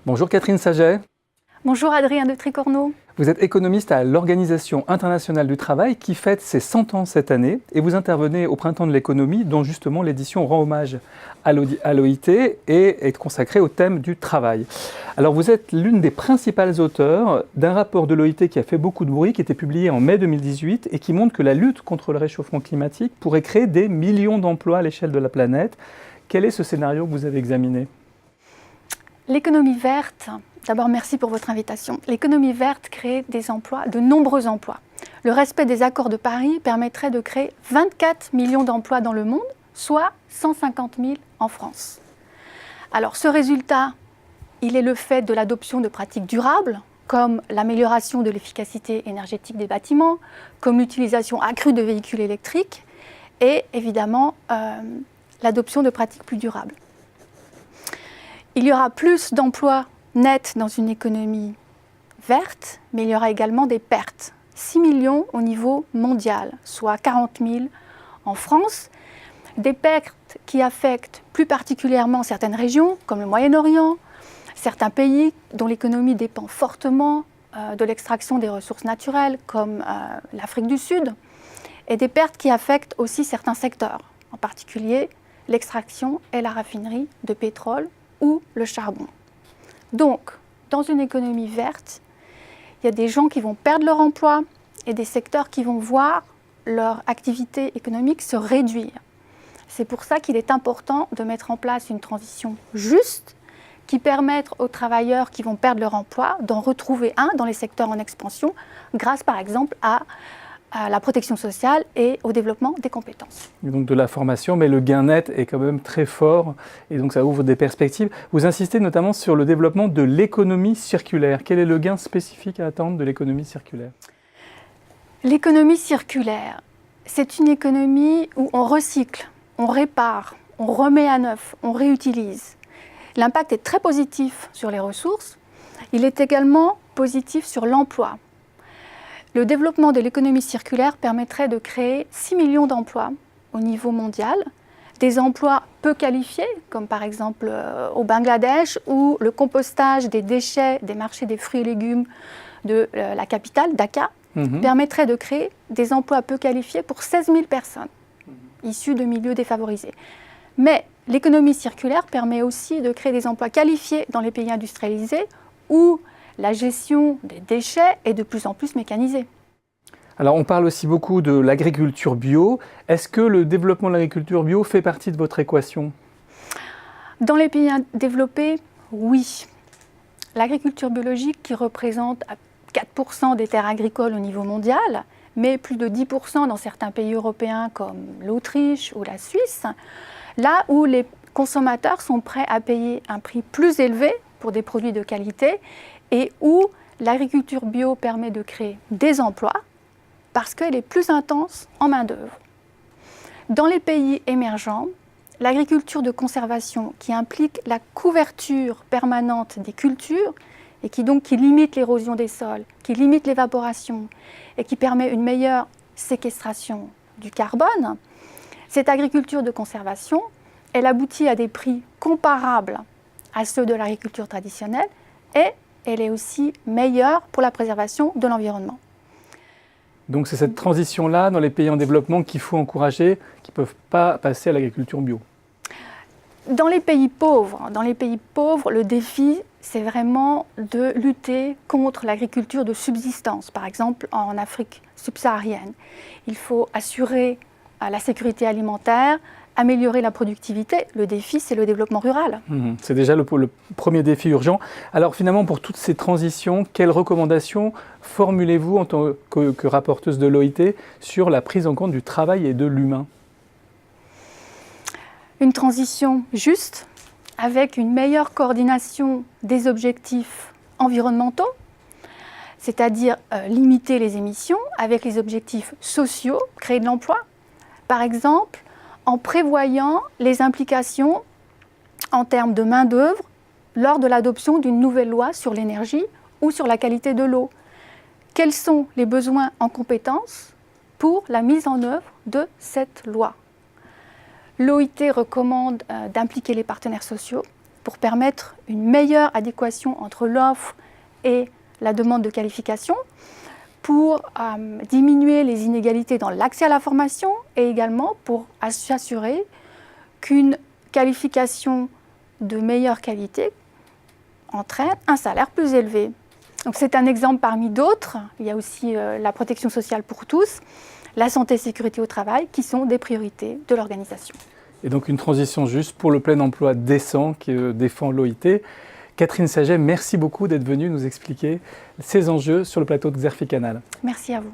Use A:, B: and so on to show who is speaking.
A: Bonjour Catherine Saget.
B: Bonjour Adrien de Tricorneau.
A: Vous êtes économiste à l'Organisation internationale du travail qui fête ses 100 ans cette année et vous intervenez au Printemps de l'économie dont justement l'édition rend hommage à l'OIT et est consacrée au thème du travail. Alors vous êtes l'une des principales auteurs d'un rapport de l'OIT qui a fait beaucoup de bruit, qui était publié en mai 2018 et qui montre que la lutte contre le réchauffement climatique pourrait créer des millions d'emplois à l'échelle de la planète. Quel est ce scénario que vous avez examiné ?
B: L'économie verte, d'abord merci pour votre invitation. L'économie verte crée des emplois, de nombreux emplois. Le respect des accords de Paris permettrait de créer 24 millions d'emplois dans le monde, soit 150 000 en France. Alors ce résultat, il est le fait de l'adoption de pratiques durables, comme l'amélioration de l'efficacité énergétique des bâtiments, comme l'utilisation accrue de véhicules électriques et évidemment l'adoption de pratiques plus durables. Il y aura plus d'emplois nets dans une économie verte, mais il y aura également des pertes. 6 millions au niveau mondial, soit 40 000 en France. Des pertes qui affectent plus particulièrement certaines régions, comme le Moyen-Orient, certains pays dont l'économie dépend fortement de l'extraction des ressources naturelles, comme l'Afrique du Sud, et des pertes qui affectent aussi certains secteurs, en particulier l'extraction et la raffinerie de pétrole ou le charbon. Donc, dans une économie verte, il y a des gens qui vont perdre leur emploi et des secteurs qui vont voir leur activité économique se réduire. C'est pour ça qu'il est important de mettre en place une transition juste qui permette aux travailleurs qui vont perdre leur emploi d'en retrouver un dans les secteurs en expansion grâce par exemple à la protection sociale et au développement des compétences.
A: Et donc de la formation, mais le gain net est quand même très fort et donc ça ouvre des perspectives. Vous insistez notamment sur le développement de l'économie circulaire. Quel est le gain spécifique à attendre de l'économie circulaire ?
B: L'économie circulaire, c'est une économie où on recycle, on répare, on remet à neuf, on réutilise. L'impact est très positif sur les ressources. Il est également positif sur l'emploi. Le développement de l'économie circulaire permettrait de créer 6 millions d'emplois au niveau mondial, des emplois peu qualifiés, comme par exemple au Bangladesh, où le compostage des déchets des marchés des fruits et légumes de la capitale, Dhaka, permettrait de créer des emplois peu qualifiés pour 16 000 personnes issues de milieux défavorisés. Mais l'économie circulaire permet aussi de créer des emplois qualifiés dans les pays industrialisés où la gestion des déchets est de plus en plus mécanisée.
A: Alors on parle aussi beaucoup de l'agriculture bio. Est-ce que le développement de l'agriculture bio fait partie de votre équation ?
B: Dans les pays développés, oui. L'agriculture biologique qui représente 4% des terres agricoles au niveau mondial, mais plus de 10% dans certains pays européens comme l'Autriche ou la Suisse, là où les consommateurs sont prêts à payer un prix plus élevé pour des produits de qualité et où l'agriculture bio permet de créer des emplois parce qu'elle est plus intense en main-d'œuvre. Dans les pays émergents, l'agriculture de conservation qui implique la couverture permanente des cultures et qui limite l'érosion des sols, qui limite l'évaporation et qui permet une meilleure séquestration du carbone, cette agriculture de conservation, elle aboutit à des prix comparables à ceux de l'agriculture traditionnelle et elle est aussi meilleure pour la préservation de l'environnement.
A: Donc c'est cette transition-là dans les pays en développement qu'il faut encourager, qui ne peuvent pas passer à l'agriculture bio.
B: Dans les pays pauvres, le défi, c'est vraiment de lutter contre l'agriculture de subsistance, par exemple en Afrique subsaharienne. Il faut assurer la sécurité alimentaire, améliorer la productivité. Le défi, c'est le développement rural.
A: C'est déjà le premier défi urgent. Alors finalement, pour toutes ces transitions, quelles recommandations formulez-vous en tant que rapporteuse de l'OIT sur la prise en compte du travail et de l'humain ?
B: Une transition juste, avec une meilleure coordination des objectifs environnementaux, c'est-à-dire limiter les émissions, avec les objectifs sociaux, créer de l'emploi. Par exemple, en prévoyant les implications en termes de main-d'œuvre lors de l'adoption d'une nouvelle loi sur l'énergie ou sur la qualité de l'eau. Quels sont les besoins en compétences pour la mise en œuvre de cette loi ? L'OIT recommande d'impliquer les partenaires sociaux pour permettre une meilleure adéquation entre l'offre et la demande de qualification, pour diminuer les inégalités dans l'accès à la formation et également pour s'assurer qu'une qualification de meilleure qualité entraîne un salaire plus élevé. Donc c'est un exemple parmi d'autres. Il y a aussi la protection sociale pour tous, la santé et sécurité au travail qui sont des priorités de l'organisation.
A: Et donc une transition juste pour le plein emploi décent que défend l'OIT. Catherine Saget, merci beaucoup d'être venue nous expliquer ces enjeux sur le plateau de Xerfi Canal.
B: Merci à vous.